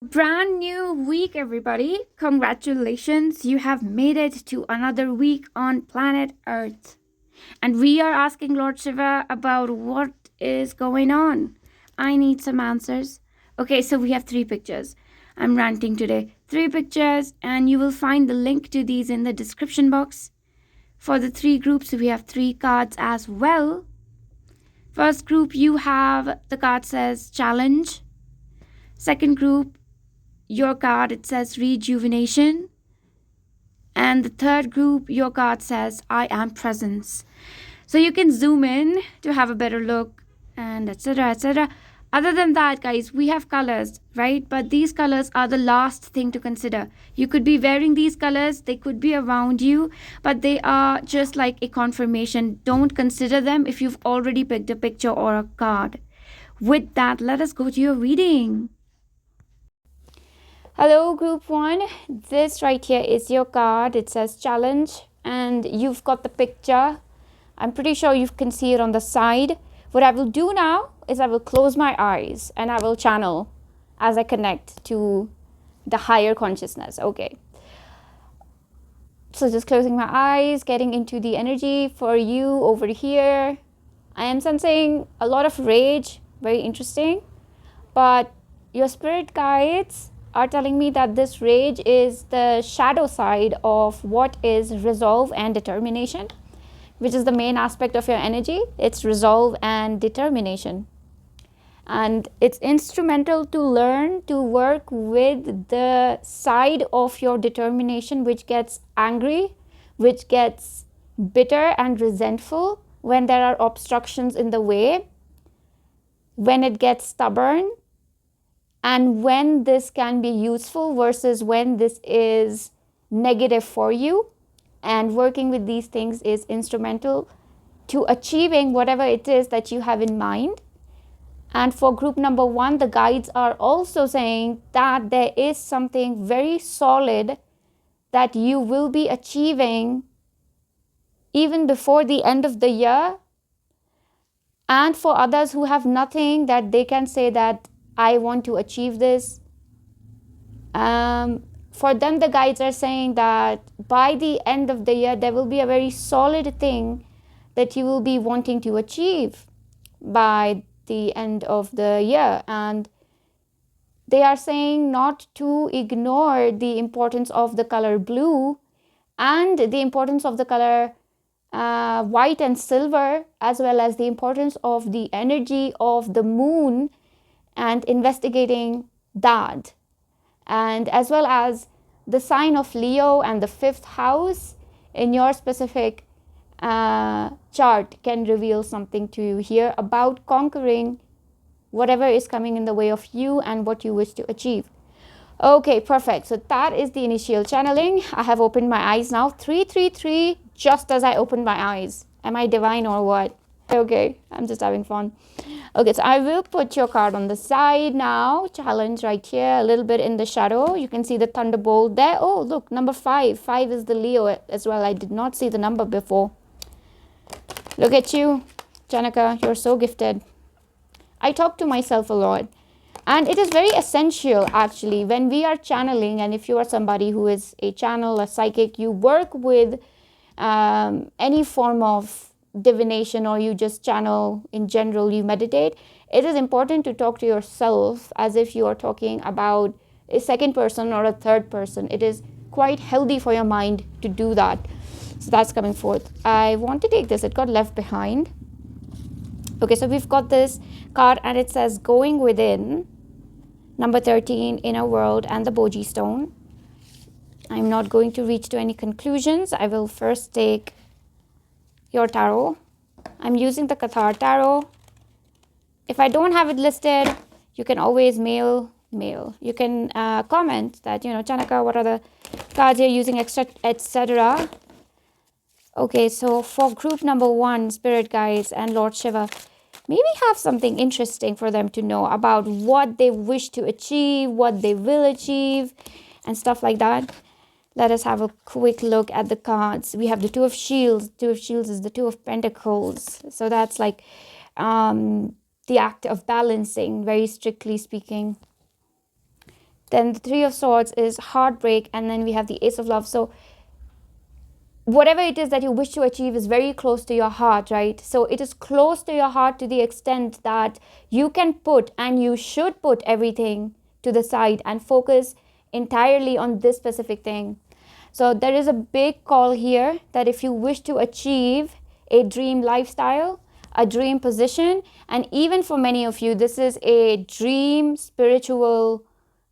Brand new week, everybody. Congratulations, you have made it to another week on planet Earth. And we are asking Lord Shiva about what is going on. I need some answers. Okay, so we have 3 pictures. I'm ranting today. 3 pictures, and you will find the link to these in the description box. For the 3 groups, we have 3 cards as well. First group, you have the card says challenge. Second group, your card, it says rejuvenation. And the third group, your card says I am presence. So you can zoom in to have a better look and etc, etc. Other than that, guys, we have colors, right? But these colors are the last thing to consider. You could be wearing these colors, they could be around you, but they are just like a confirmation. Don't consider them if you've already picked a picture or a card. With that, let us go to your reading. Hello, group 1. This right here is your card. It says challenge, and you've got the picture. I'm pretty sure you can see it on the side. What I will do now is I will close my eyes and I will channel as I connect to the higher consciousness. Okay. So just closing my eyes, getting into the energy for you over here. I am sensing a lot of rage, very interesting. But your spirit guides are telling me that this rage is the shadow side of what is resolve and determination, which is the main aspect of your energy. It's resolve and determination. And it's instrumental to learn to work with the side of your determination which gets angry, which gets bitter and resentful when there are obstructions in the way, when it gets stubborn, and when this can be useful versus when this is negative for you. And working with these things is instrumental to achieving whatever it is that you have in mind. And for group number 1, the guides are also saying that there is something very solid that you will be achieving even before the end of the year. And for others who have nothing, that they can say that I want to achieve this. For them, the guides are saying that by the end of the year, there will be a very solid thing that you will be wanting to achieve by the end of the year. And they are saying not to ignore the importance of the color blue and the importance of the color white and silver, as well as the importance of the energy of the moon and investigating that, and as well as the sign of Leo and the 5th house in your specific chart can reveal something to you here about conquering whatever is coming in the way of you and what you wish to achieve. Okay, perfect. So that is the initial channeling. I have opened my eyes now. 333, just as I opened my eyes. Am I divine or what? Okay, I'm just having fun. Okay, so I will put your card on the side now. Challenge right here, a little bit in the shadow. You can see the thunderbolt there. Oh, look, number 5. 5 is the Leo as well. I did not see the number before. Look at you, Tchaynika. You're so gifted. I talk to myself a lot. And it is very essential, actually, when we are channeling. And if you are somebody who is a channel, a psychic, you work with any form of divination, or you just channel in general, you meditate, it is important to talk to yourself as if you are talking about a second person or a third person. It is quite healthy for your mind to do that. So that's coming forth. I want to take this. It got left behind. Okay, so we've got this card and it says going within, number 13, inner world, and the Boji stone. I'm not going to reach to any conclusions. I will first take your tarot. I'm using the Qatar tarot. If I don't have it listed, you can always mail. You can comment that, Tchaynika, what are the cards you're using, etc. Okay, so for group number 1, spirit guides and Lord Shiva, maybe have something interesting for them to know about what they wish to achieve, what they will achieve, and stuff like that. Let us have a quick look at the cards. We have the 2 of Shields. 2 of Shields is the 2 of Pentacles. So that's like the act of balancing, very strictly speaking. Then the Three of Swords is heartbreak, and then we have the Ace of Love. So whatever it is that you wish to achieve is very close to your heart, right? So it is close to your heart to the extent that you can put, and you should put, everything to the side and focus entirely on this specific thing. So there is a big call here that if you wish to achieve a dream lifestyle, a dream position, and even for many of you, this is a dream spiritual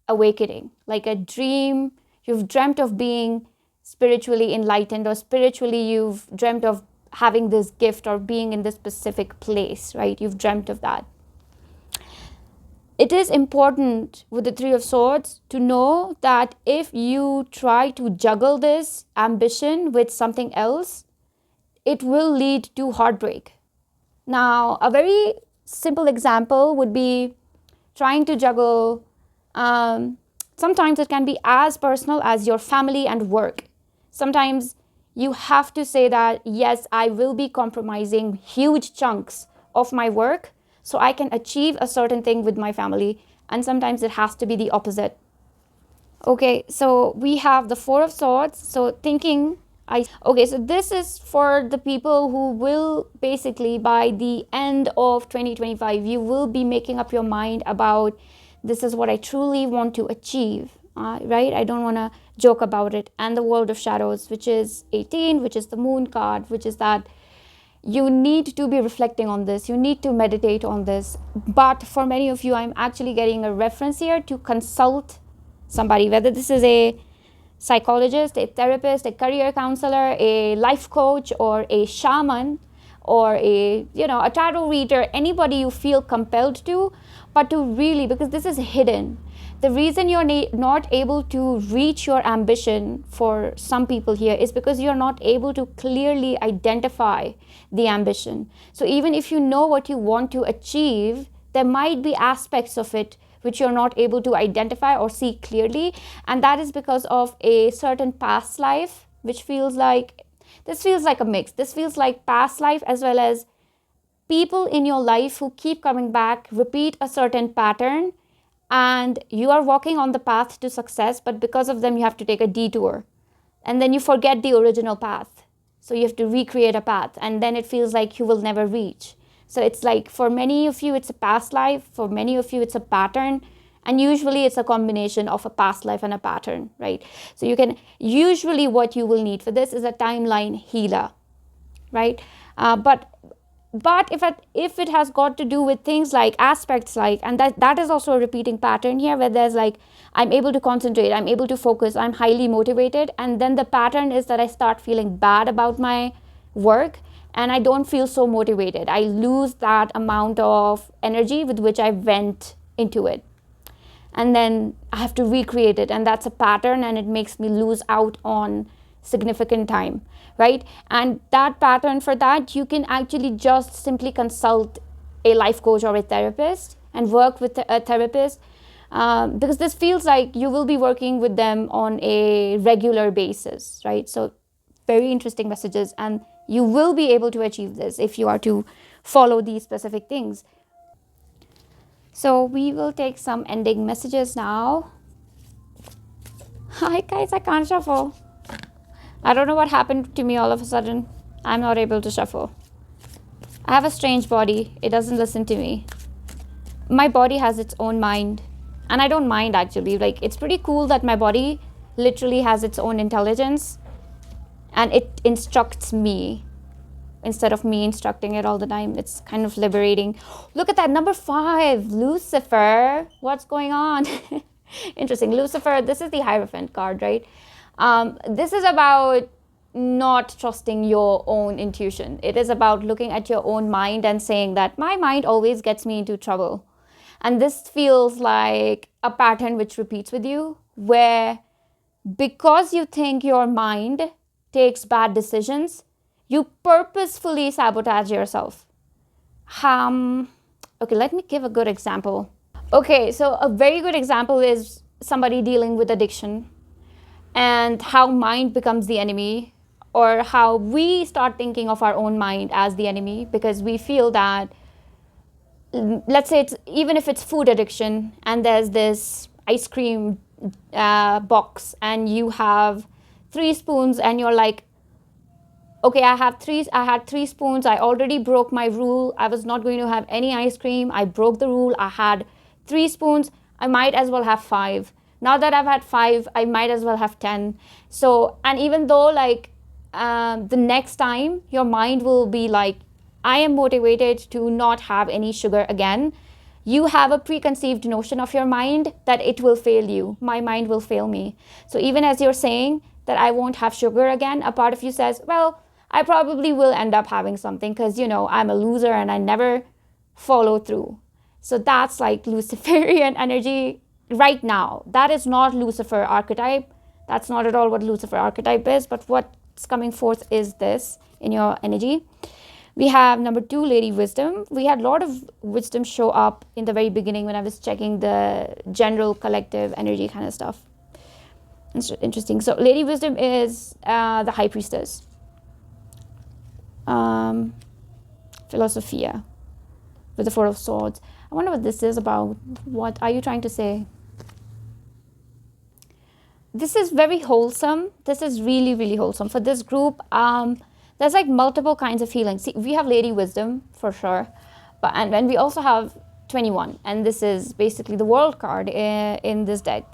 awakening, like a dream. You've dreamt of being spiritually enlightened, or spiritually you've dreamt of having this gift or being in this specific place, right? You've dreamt of that. It is important with the Three of Swords to know that if you try to juggle this ambition with something else, it will lead to heartbreak. Now, a very simple example would be trying to juggle. Sometimes it can be as personal as your family and work. Sometimes you have to say that, yes, I will be compromising huge chunks of my work so I can achieve a certain thing with my family. And sometimes it has to be the opposite. Okay, so we have the Four of Swords. So so this is for the people who will basically, by the end of 2025, you will be making up your mind about, this is what I truly want to achieve, right? I don't want to joke about it. And the World of Shadows, which is 18, which is the Moon card, which is that you need to be reflecting on this. You need to meditate on this. But for many of you, I'm actually getting a reference here to consult somebody, whether this is a psychologist, a therapist, a career counselor, a life coach, or a shaman, or a tarot reader, anybody you feel compelled to, but to really, because this is hidden. The reason you're not able to reach your ambition for some people here is because you're not able to clearly identify the ambition. So even if you know what you want to achieve, there might be aspects of it which you're not able to identify or see clearly. And that is because of a certain past life, which feels like a mix. This feels like past life as well as people in your life who keep coming back, repeat a certain pattern, and you are walking on the path to success, but because of them, you have to take a detour. And then you forget the original path. So you have to recreate a path, and then it feels like you will never reach. So it's like, for many of you, it's a past life. For many of you, it's a pattern. And usually it's a combination of a past life and a pattern, right? So usually what you will need for this is a timeline healer, right? But if it has got to do with things like aspects like, and that is also a repeating pattern here, where there's like, I'm able to concentrate, I'm able to focus, I'm highly motivated. And then the pattern is that I start feeling bad about my work, and I don't feel so motivated. I lose that amount of energy with which I went into it. And then I have to recreate it. And that's a pattern, and it makes me lose out on significant time, right? And that pattern, for that, you can actually just simply consult a life coach or a therapist and work with a therapist, because this feels like you will be working with them on a regular basis, right? So very interesting messages, and you will be able to achieve this if you are to follow these specific things. So we will take some ending messages now. Hi guys, I can't shuffle. I don't know what happened to me all of a sudden. I'm not able to shuffle. I have a strange body. It doesn't listen to me. My body has its own mind. And I don't mind, actually. Like, it's pretty cool that my body literally has its own intelligence. And it instructs me instead of me instructing it all the time. It's kind of liberating. Look at that, number 5, Lucifer. What's going on? Interesting. Lucifer, this is the Hierophant card, right? This is about not trusting your own intuition. It is about looking at your own mind and saying that my mind always gets me into trouble. And this feels like a pattern which repeats with you, where because you think your mind takes bad decisions, you purposefully sabotage yourself. Okay, let me give a good example. Okay, so a very good example is somebody dealing with addiction, and how mind becomes the enemy, or how we start thinking of our own mind as the enemy because we feel that, let's say, even if it's food addiction, and there's this ice cream box and you have 3 spoons and you're like, okay, I had 3 spoons. I already broke my rule. I was not going to have any ice cream. I broke the rule. I had 3 spoons. I might as well have 5. Now that I've had 5, I might as well have 10. So, and even though like the next time your mind will be like, I am motivated to not have any sugar again, you have a preconceived notion of your mind that it will fail you. My mind will fail me. So even as you're saying that I won't have sugar again, a part of you says, well, I probably will end up having something because, I'm a loser and I never follow through. So that's like Luciferian energy right now. That is not Lucifer archetype. That's not at all what Lucifer archetype is. But what's coming forth is this in your energy. We have number 2, Lady Wisdom. We had a lot of wisdom show up in the very beginning when I was checking the general collective energy kind of stuff. It's interesting. So Lady Wisdom is the High Priestess. Philosophia with the 4 of Swords. I wonder what this is about. What are you trying to say? This is very wholesome. This is really, really wholesome. For this group, there's like multiple kinds of healing. See, we have Lady Wisdom for sure. And then we also have 21. And this is basically the World card in this deck.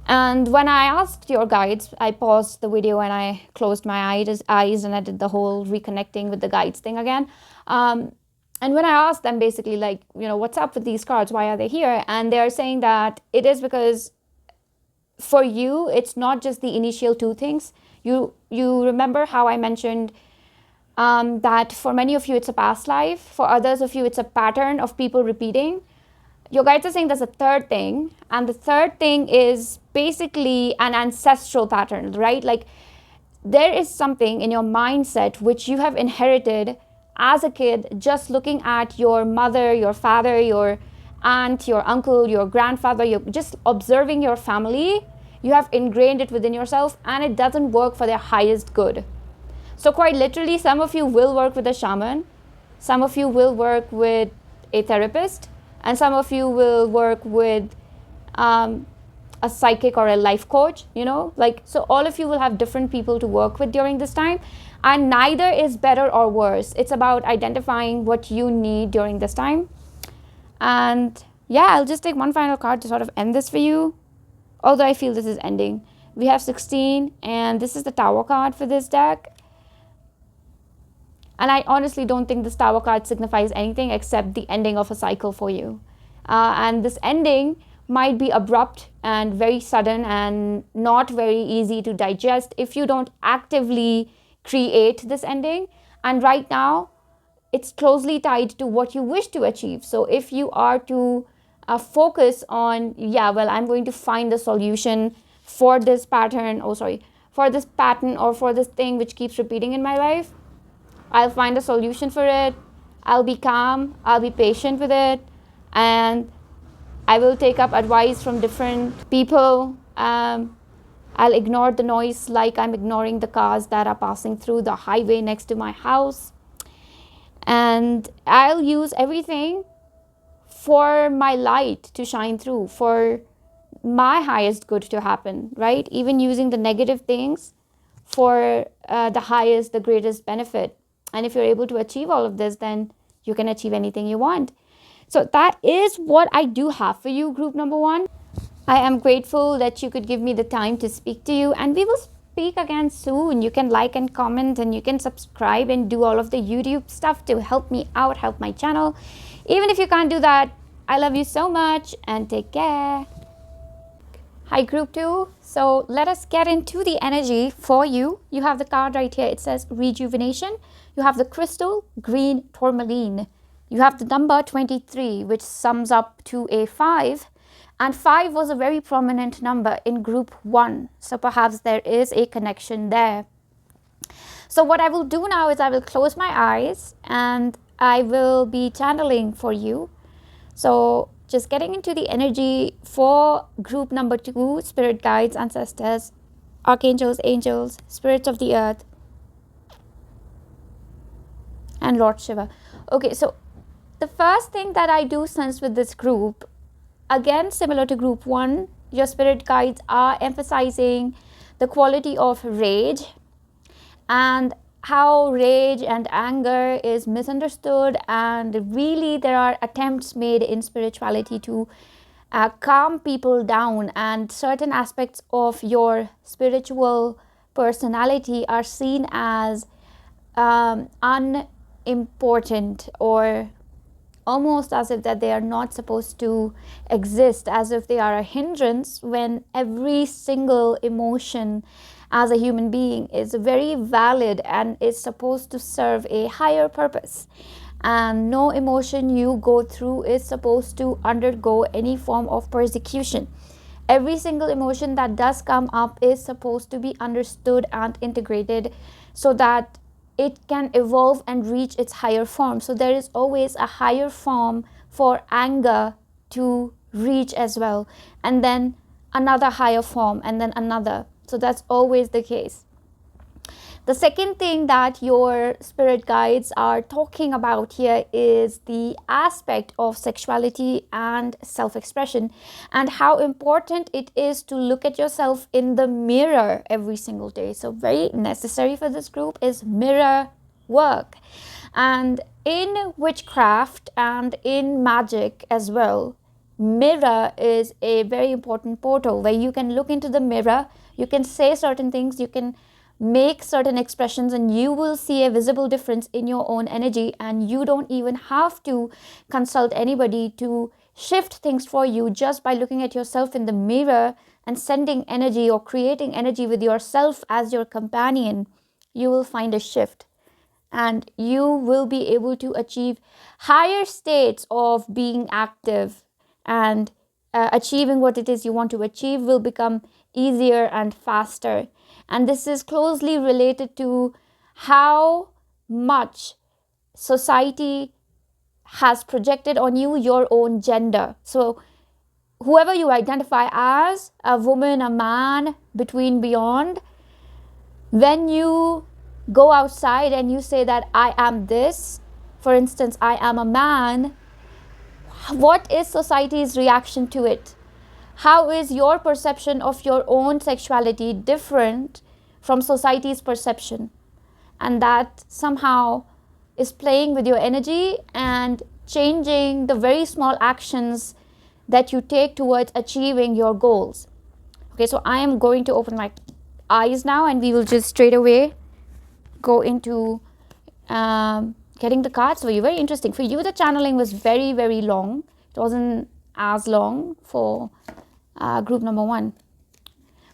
And when I asked your guides, I paused the video and I closed my eyes and I did the whole reconnecting with the guides thing again. And when I asked them basically like, what's up with these cards? Why are they here? And they're saying that it is because for you, it's not just the initial 2 things. You remember how I mentioned that for many of you, it's a past life. For others of you, it's a pattern of people repeating. Your guides are saying there's a 3rd thing. And the 3rd thing is basically an ancestral pattern, right? Like there is something in your mindset which you have inherited as a kid, just looking at your mother, your father, your aunt, your uncle, your grandfather, you're just observing your family. You have ingrained it within yourself and it doesn't work for their highest good. So quite literally, some of you will work with a shaman. Some of you will work with a therapist. And some of you will work with a psychic or a life coach, so all of you will have different people to work with during this time. And neither is better or worse. It's about identifying what you need during this time. And yeah, I'll just take one final card to sort of end this for you. Although I feel this is ending. We have 16 and this is the Tower card for this deck. And I honestly don't think this Tower card signifies anything except the ending of a cycle for you. And this ending might be abrupt and very sudden and not very easy to digest if you don't actively create this ending. And right now, it's closely tied to what you wish to achieve. So if you are to focus on, I'm going to find the solution for this pattern, for this pattern or for this thing which keeps repeating in my life, I'll find a solution for it. I'll be calm. I'll be patient with it. And I will take up advice from different people. I'll ignore the noise like I'm ignoring the cars that are passing through the highway next to my house. And I'll use everything for my light to shine through, for my highest good to happen, right? Even using the negative things for the greatest benefit. And if you're able to achieve all of this, then you can achieve anything you want. So that is what I do have for you, group number 1. I am grateful that you could give me the time to speak to you, and we will speak again soon. You can like and comment, and you can subscribe and do all of the YouTube stuff to help me out, help my channel. Even if you can't do that, I love you so much and take care. Hi, group 2. So let us get into the energy for you. You have the card right here. It says rejuvenation. You have the crystal green tourmaline. You have the number 23, which sums up to a 5. And 5 was a very prominent number in group 1. So perhaps there is a connection there. So what I will do now is I will close my eyes and I will be channeling for you. So just getting into the energy for group number 2, spirit guides, ancestors, archangels, angels, spirits of the earth, and Lord Shiva. Okay, so the first thing that I do sense with this group again, similar to group 1, your spirit guides are emphasizing the quality of rage and how rage and anger is misunderstood, and really there are attempts made in spirituality to calm people down, and certain aspects of your spiritual personality are seen as unimportant, or almost as if that they are not supposed to exist, as if they are a hindrance, when every single emotion as a human being is very valid and is supposed to serve a higher purpose. And no emotion you go through is supposed to undergo any form of persecution. Every single emotion that does come up is supposed to be understood and integrated so that it can evolve and reach its higher form. So there is always a higher form for anger to reach as well, and then another higher form, and then another. So that's always the case. The second thing that your spirit guides are talking about here is the aspect of sexuality and self-expression, and how important it is to look at yourself in the mirror every single day. So very necessary for this group is mirror work. And in witchcraft and in magic as well, mirror is a very important portal where you can look into the mirror, you can say certain things, you can make certain expressions, and you will see a visible difference in your own energy, and you don't even have to consult anybody to shift things for you. Just by looking at yourself in the mirror and sending energy or creating energy with yourself as your companion, you will find a shift, and you will be able to achieve higher states of being active, and achieving what it is you want to achieve will become easier and faster. And this is closely related to how much society has projected on you your own gender. So whoever you identify as, a woman, a man, between, beyond, when you go outside and you say that I am this, for instance, I am a man, what is society's reaction to it? How is your perception of your own sexuality different from society's perception? And that somehow is playing with your energy and changing the very small actions that you take towards achieving your goals. Okay, so I am going to open my eyes now, and we will just straight away go into getting the cards for you. Very interesting. For you, the channeling was very, very long. It wasn't as long for group number 1,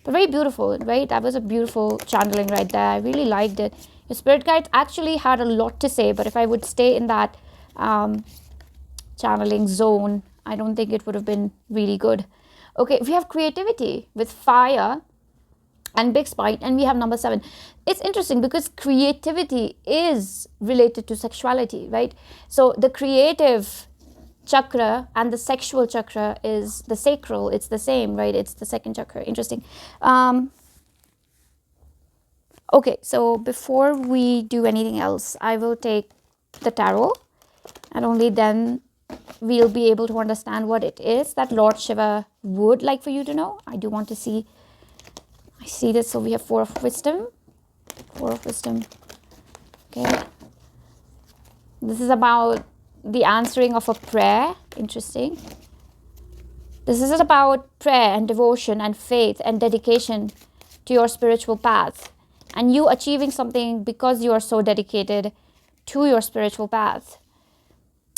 but very beautiful, right? That was a beautiful channeling right there. I really liked it. Your spirit guides actually had a lot to say, but if I would stay in that channeling zone, I don't think it would have been really good. Okay, we have creativity with fire and big spine, and we have number 7. It's interesting because creativity is related to sexuality, right? So the creative chakra and the sexual chakra is the sacral. It's the same, right? It's the second chakra. Interesting. Okay, so before we do anything else, I will take the tarot, and only then we'll be able to understand what it is that Lord Shiva would like for you to know. I do want to see. I see this. So we have 4 of wisdom. 4 of wisdom. Okay. This is about the answering of a prayer. Interesting. This is about prayer and devotion and faith and dedication to your spiritual path, and you achieving something because you are so dedicated to your spiritual path.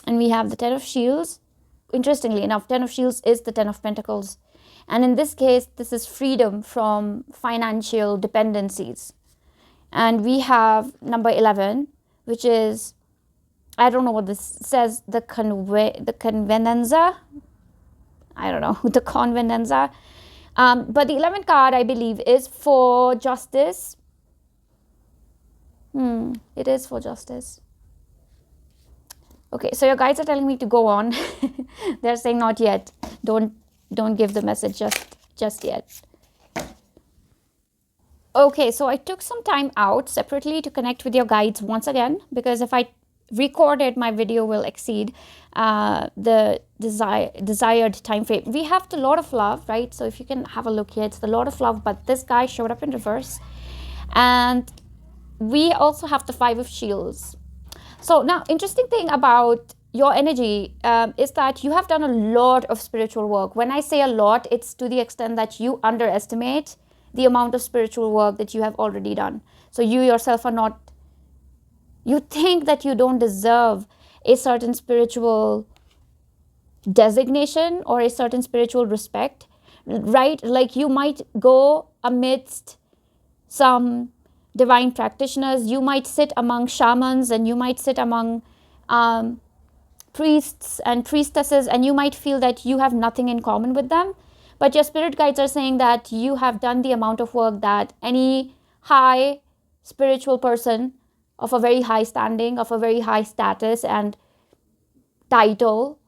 And we have the 10 of Shields. Interestingly enough, 10 of Shields is the 10 of Pentacles, and in this case this is freedom from financial dependencies. And we have number 11, which is, I don't know what this says, the convenanza. I don't know, the convenanza. But the 11th card, I believe, is for justice. It is for justice. Okay, so your guides are telling me to go on. They're saying not yet. Don't give the message just yet. Okay, so I took some time out separately to connect with your guides once again, because if I recorded, my video will exceed the desired time frame. We have the Lord of Love, right? So if you can have a look here, it's the Lord of Love, but this guy showed up in reverse. And we also have the Five of Shields. So now, interesting thing about your energy is that you have done a lot of spiritual work. When I say a lot, it's to the extent that you underestimate the amount of spiritual work that you have already done. So you yourself are not, you think that you don't deserve a certain spiritual designation or a certain spiritual respect, right? Like you might go amidst some divine practitioners, you might sit among shamans, and you might sit among priests and priestesses, and you might feel that you have nothing in common with them. But your spirit guides are saying that you have done the amount of work that any high spiritual person of a very high standing, of a very high status and title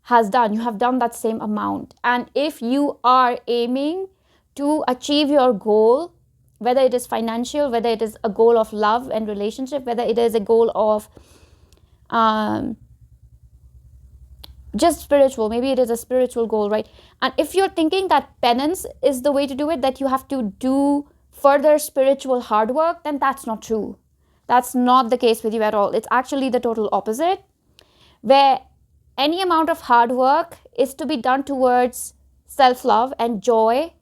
has done. You have done that same amount. And if you are aiming to achieve your goal, whether it is financial, whether it is a goal of love and relationship, whether it is a goal of just spiritual, maybe it is a spiritual goal, right? And if you're thinking that penance is the way to do it, that you have to do further spiritual hard work, then that's not true. That's not the case with you at all. It's actually the total opposite, where any amount of hard work is to be done towards self-love and joy.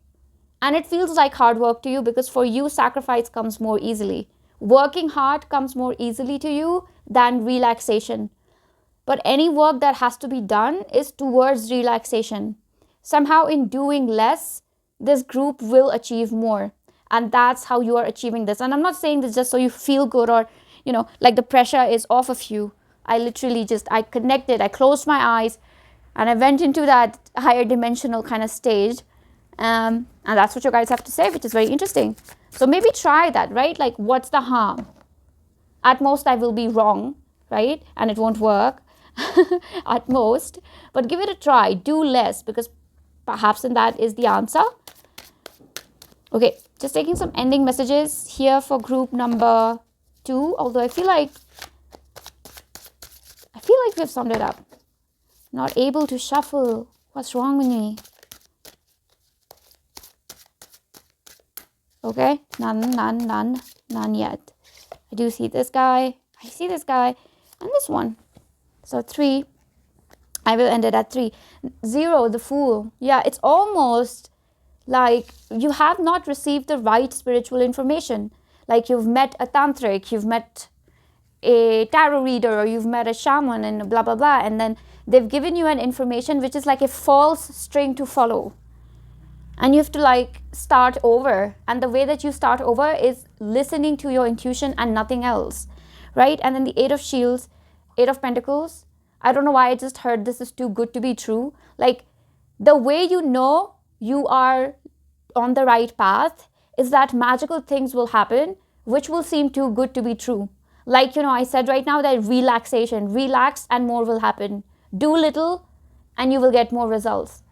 And it feels like hard work to you because for you, sacrifice comes more easily. Working hard comes more easily to you than relaxation. But any work that has to be done is towards relaxation. Somehow in doing less, this group will achieve more. And that's how you are achieving this. And I'm not saying this just so you feel good or, like the pressure is off of you. I literally I connected, I closed my eyes, and I went into that higher dimensional kind of stage. And that's what you guys have to say, which is very interesting. So maybe try that, right? Like, what's the harm? At most, I will be wrong, right? And it won't work at most. But give it a try. Do less, because perhaps in that is the answer. Okay, just taking some ending messages here for group number 2. Although I feel like we've summed it up. Not able to shuffle. What's wrong with me? Okay, none yet. I do see this guy. I see this guy and this one. So 3. I will end it at 3. 0, the Fool. Yeah, it's almost like you have not received the right spiritual information. Like you've met a tantric, you've met a tarot reader, or you've met a shaman and blah, blah, blah. And then they've given you an information which is like a false string to follow. And you have to start over. And the way that you start over is listening to your intuition and nothing else, right? And then the 8 of Shields, 8 of Pentacles. I don't know why I just heard this is too good to be true. Like the way you know you are on the right path is that magical things will happen, which will seem too good to be true. Like, I said right now that relaxation, relax and more will happen. Do little and you will get more results,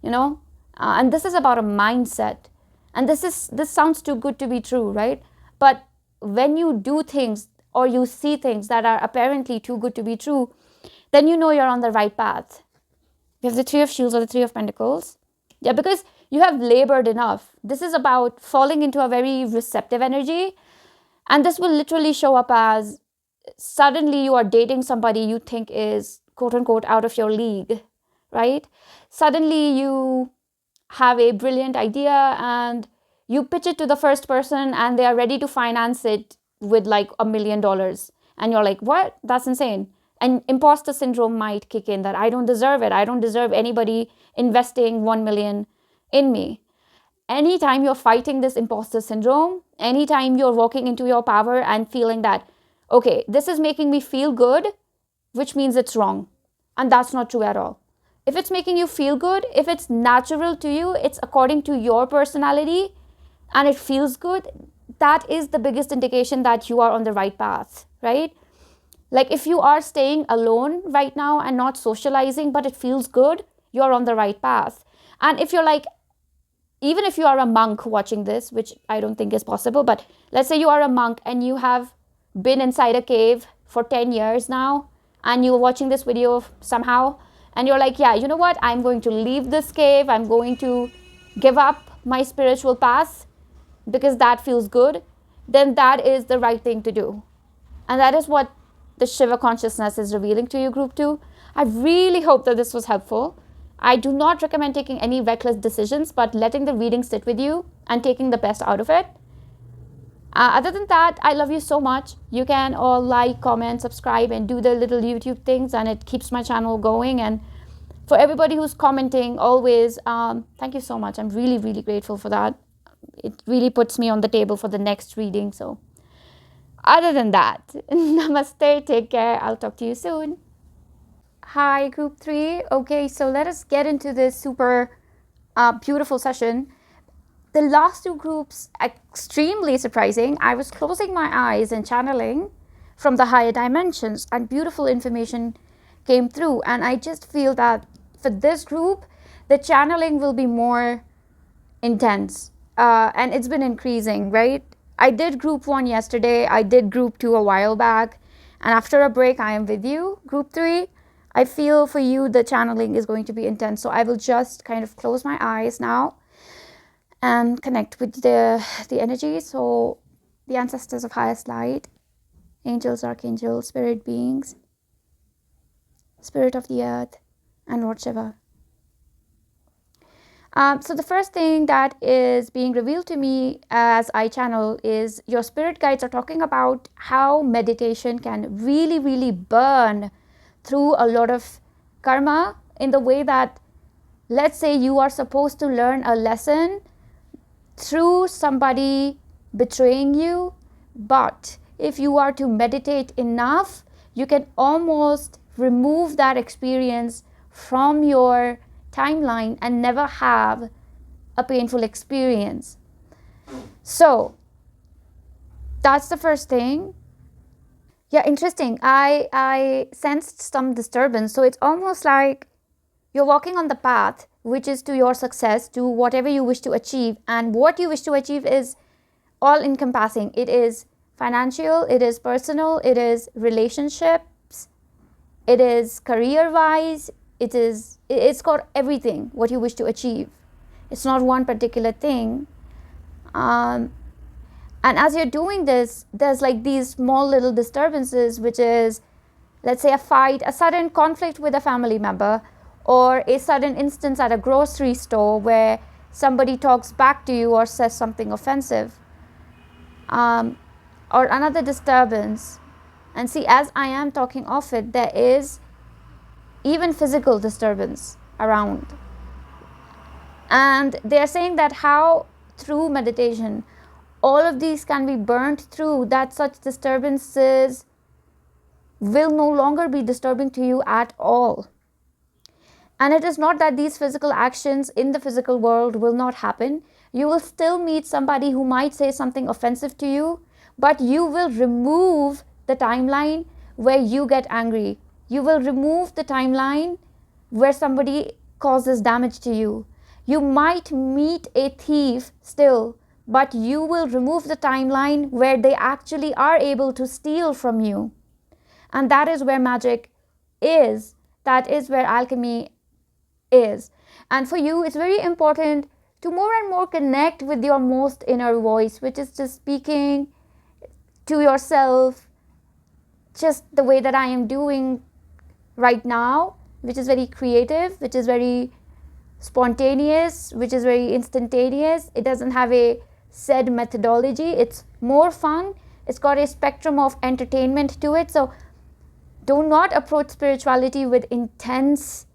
and this is about a mindset. And this sounds too good to be true, right? But when you do things or you see things that are apparently too good to be true, then you know you're on the right path. You have the 3 of Shields or the 3 of Pentacles. Yeah, because you have labored enough. This is about falling into a very receptive energy. And this will literally show up as suddenly you are dating somebody you think is quote unquote out of your league, right? Suddenly you have a brilliant idea and you pitch it to the first person and they are ready to finance it with like $1 million. And you're like, what? That's insane. And imposter syndrome might kick in, that I don't deserve it. I don't deserve anybody investing 1 million in me. Anytime you're fighting this imposter syndrome, anytime you're walking into your power and feeling that, okay, this is making me feel good, which means it's wrong. And that's not true at all. If it's making you feel good, if it's natural to you, it's according to your personality and it feels good, that is the biggest indication that you are on the right path, right? Like if you are staying alone right now and not socializing, but it feels good, you're on the right path. And if you're like, even if you are a monk watching this, which I don't think is possible, but let's say you are a monk and you have been inside a cave for 10 years now, and you're watching this video somehow, and you're like, yeah, you know what, I'm going to leave this cave, I'm going to give up my spiritual path because that feels good, then that is the right thing to do. And that is what the Shiva consciousness is revealing to you, group 2. I really hope that this was helpful. I do not recommend taking any reckless decisions, but letting the reading sit with you and taking the best out of it. Other than that, I love you so much. You can all like, comment, subscribe, and do the little YouTube things, and it keeps my channel going. And for everybody who's commenting always, thank you so much. I'm really, really grateful for that. It really puts me on the table for the next reading. So other than that, namaste, take care. I'll talk to you soon. Hi, group 3. Okay, so let us get into this super beautiful session. The last 2 groups, extremely surprising. I was closing my eyes and channeling from the higher dimensions, and beautiful information came through. And I just feel that for this group, the channeling will be more intense. And it's been increasing, right? I did group 1 yesterday. I did group 2 a while back. And after a break, I am with you, group 3. I feel for you, the channeling is going to be intense. So I will just kind of close my eyes now and connect with the energy. So the ancestors of highest light, angels, archangels, spirit beings, spirit of the earth, and Lord Shiva. So the first thing that is being revealed to me as I channel is your spirit guides are talking about how meditation can really, really burn through a lot of karma, in the way that, let's say you are supposed to learn a lesson through somebody betraying you, but if you are to meditate enough, you can almost remove that experience from your timeline and never have a painful experience. So that's the first thing. Yeah, interesting. I sensed some disturbance. So it's almost like you're walking on the path which is to your success, to whatever you wish to achieve. And what you wish to achieve is all encompassing. It is financial, it is personal, it is relationships, it is career-wise, it's got everything what you wish to achieve. It's not one particular thing. And as you're doing this, there's like these small little disturbances, which is, let's say, a fight, a sudden conflict with a family member, or a sudden instance at a grocery store where somebody talks back to you or says something offensive, or another disturbance. And see, as I am talking of it, there is even physical disturbance around. And they are saying that how through meditation all of these can be burnt through, that such disturbances will no longer be disturbing to you at all. And it is not that these physical actions in the physical world will not happen. You will still meet somebody who might say something offensive to you, but you will remove the timeline where you get angry. You will remove the timeline where somebody causes damage to you. You might meet a thief still, but you will remove the timeline where they actually are able to steal from you. And that is where magic is. That is where alchemy is. And for you, it's very important to more and more connect with your most inner voice, which is just speaking to yourself, just the way that I am doing right now, which is very creative, which is very spontaneous, which is very instantaneous. It doesn't have a said methodology. It's more fun. It's got a spectrum of entertainment to it. So do not approach spirituality with intense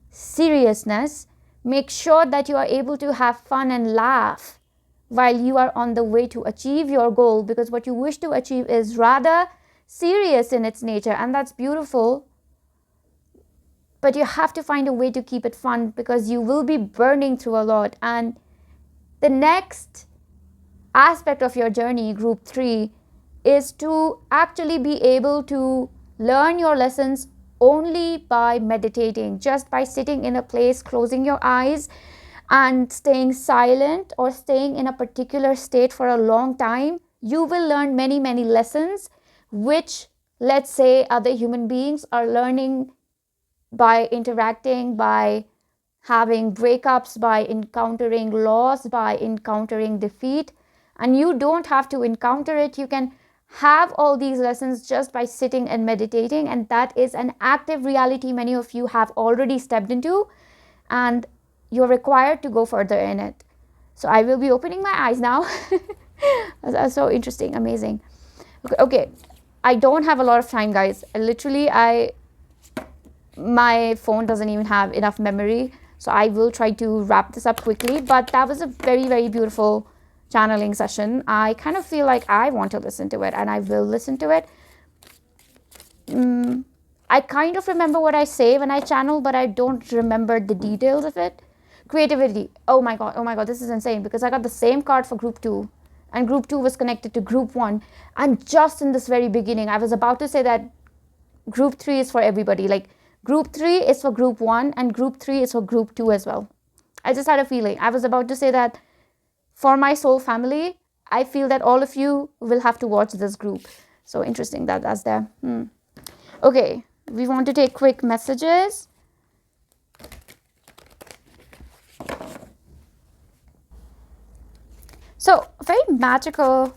seriousness. Make sure that you are able to have fun and laugh while you are on the way to achieve your goal, because what you wish to achieve is rather serious in its nature, and that's beautiful. But you have to find a way to keep it fun, because you will be burning through a lot. And the next aspect of your journey, group 3, is to actually be able to learn your lessons only by meditating, just by sitting in a place, closing your eyes and staying silent, or staying in a particular state for a long time. You will learn many, many lessons which let's say other human beings are learning by interacting, by having breakups, by encountering loss, by encountering defeat. And you don't have to encounter it. You can have all these lessons just by sitting and meditating. And that is an active reality many of you have already stepped into, and you're required to go further in it. So I will be opening my eyes now. That's so interesting, amazing. Okay, I don't have a lot of time, guys. Literally, my phone doesn't even have enough memory, so I will try to wrap this up quickly. But that was a very, very beautiful channeling session. I kind of feel like I want to listen to it, and I will listen to it. I kind of remember what I say when I channel, but I don't remember the details of it. Creativity. Oh my god, this is insane, because I got the same card for group 2, and group 2 was connected to group 1. And just in this very beginning, I was about to say that group 3 is for everybody. Like, group 3 is for group 1, and group 3 is for group 2 as well. I just had a feeling. I was about to say that for my soul family, I feel that all of you will have to watch this group. So interesting that that's there. Okay, we want to take quick messages. So, very magical,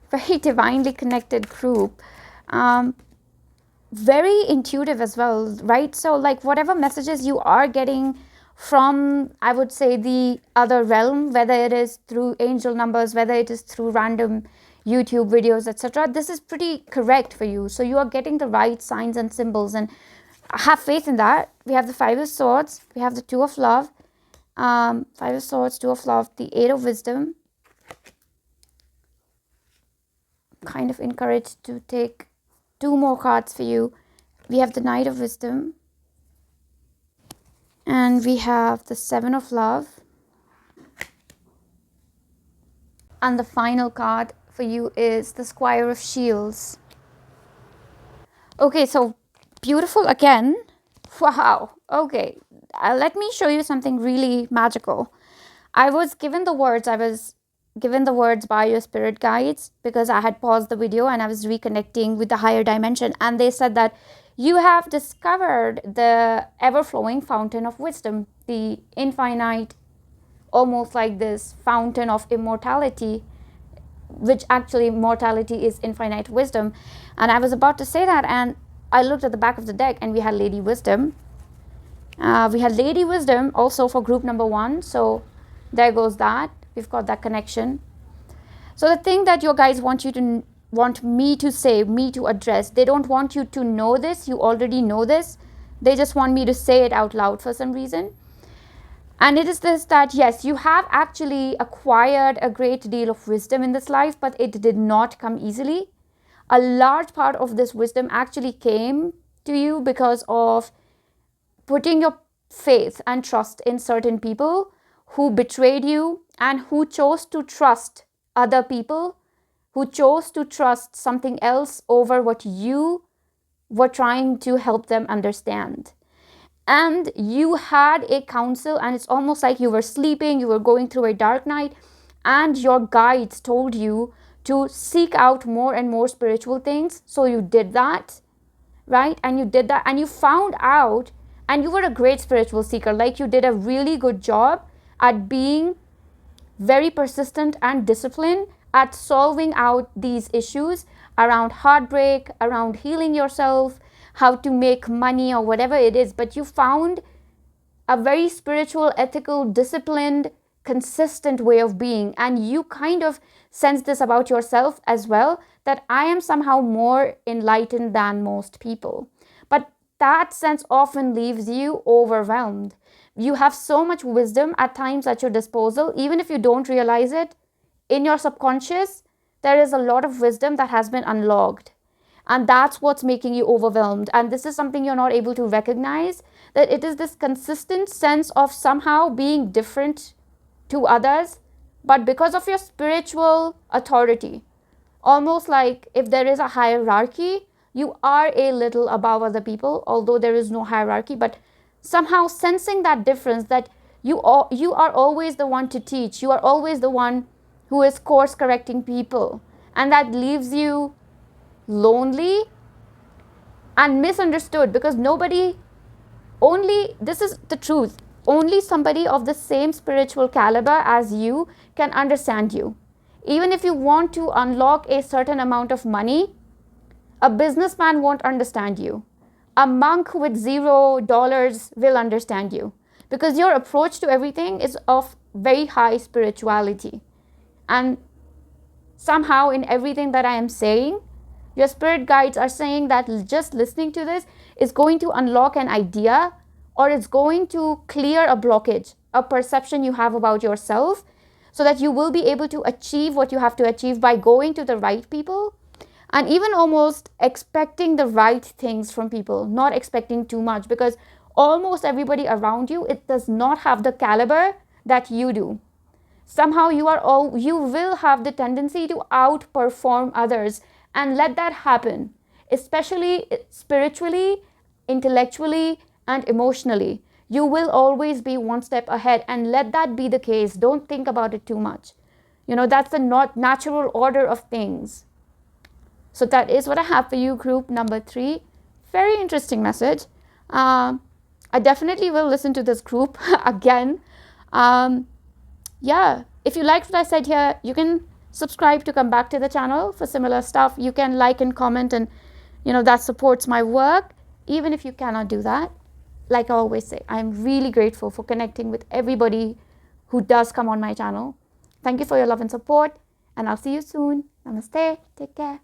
very divinely connected group. Very intuitive as well, right? So, like, whatever messages you are getting from, I would say, the other realm, whether it is through angel numbers, whether it is through random YouTube videos, etc., this is pretty correct for you. So you are getting the right signs and symbols, and have faith in that. We have the 5 of Swords, we have the 2 of Love, 5 of Swords, 2 of Love, the 8 of Wisdom. Kind of encouraged to take 2 more cards for you. We have the Knight of Wisdom, and we have the 7 of Love, and the final card for you is the Squire of Shields. Okay, so beautiful again. Wow. Okay, let me show you something really magical. I was given the words by your spirit guides, because I had paused the video and I was reconnecting with the higher dimension, and they said that you have discovered the ever-flowing fountain of wisdom, the infinite, almost like this fountain of immortality, which actually immortality is infinite wisdom. And I was about to say that, and I looked at the back of the deck, and we had Lady Wisdom. We had Lady Wisdom also for group number 1, so there goes that. We've got that connection. So the thing that your guys want me to say, me to address, they don't want you to know this. You already know this. They just want me to say it out loud for some reason. And it is this, that yes, you have actually acquired a great deal of wisdom in this life, but it did not come easily. A large part of this wisdom actually came to you because of putting your faith and trust in certain people who betrayed you, and who chose to trust other people, who chose to trust something else over what you were trying to help them understand. And you had a counsel, and it's almost like you were sleeping, you were going through a dark night, and your guides told you to seek out more and more spiritual things. So you did that, right? And you did that, and you found out, and you were a great spiritual seeker. Like, you did a really good job at being very persistent and disciplined at solving out these issues around heartbreak, around healing yourself, how to make money, or whatever it is. But you found a very spiritual, ethical, disciplined, consistent way of being. And you kind of sense this about yourself as well, that I am somehow more enlightened than most people. But that sense often leaves you overwhelmed. You have so much wisdom at times at your disposal, even if you don't realize it. In your subconscious, there is a lot of wisdom that has been unlocked. And that's what's making you overwhelmed. And this is something you're not able to recognize, that it is this consistent sense of somehow being different to others, but because of your spiritual authority, almost like if there is a hierarchy, you are a little above other people, although there is no hierarchy. But somehow sensing that difference, that you are always the one to teach, you are always the one who is course correcting people, and that leaves you lonely, and misunderstood, because nobody, only, this is the truth, only somebody of the same spiritual caliber as you can understand you. Even if you want to unlock a certain amount of money, a businessman won't understand you. A monk with $0 will understand you, because your approach to everything is of very high spirituality. And somehow in everything that I am saying, your spirit guides are saying that just listening to this is going to unlock an idea, or it's going to clear a blockage, a perception you have about yourself, so that you will be able to achieve what you have to achieve by going to the right people, and even almost expecting the right things from people, not expecting too much, because almost everybody around you, it does not have the caliber that you do. Somehow you will have the tendency to outperform others, and let that happen, especially spiritually, intellectually, and emotionally. You will always be one step ahead, and let that be the case. Don't think about it too much. That's the not natural order of things. So that is what I have for you, group number 3. Very interesting message. I definitely will listen to this group again. Yeah, if you liked what I said here, you can subscribe to come back to the channel for similar stuff. You can like and comment, and that supports my work. Even if you cannot do that, like I always say, I'm really grateful for connecting with everybody who does come on my channel. Thank you for your love and support, and I'll see you soon. Namaste. Take care.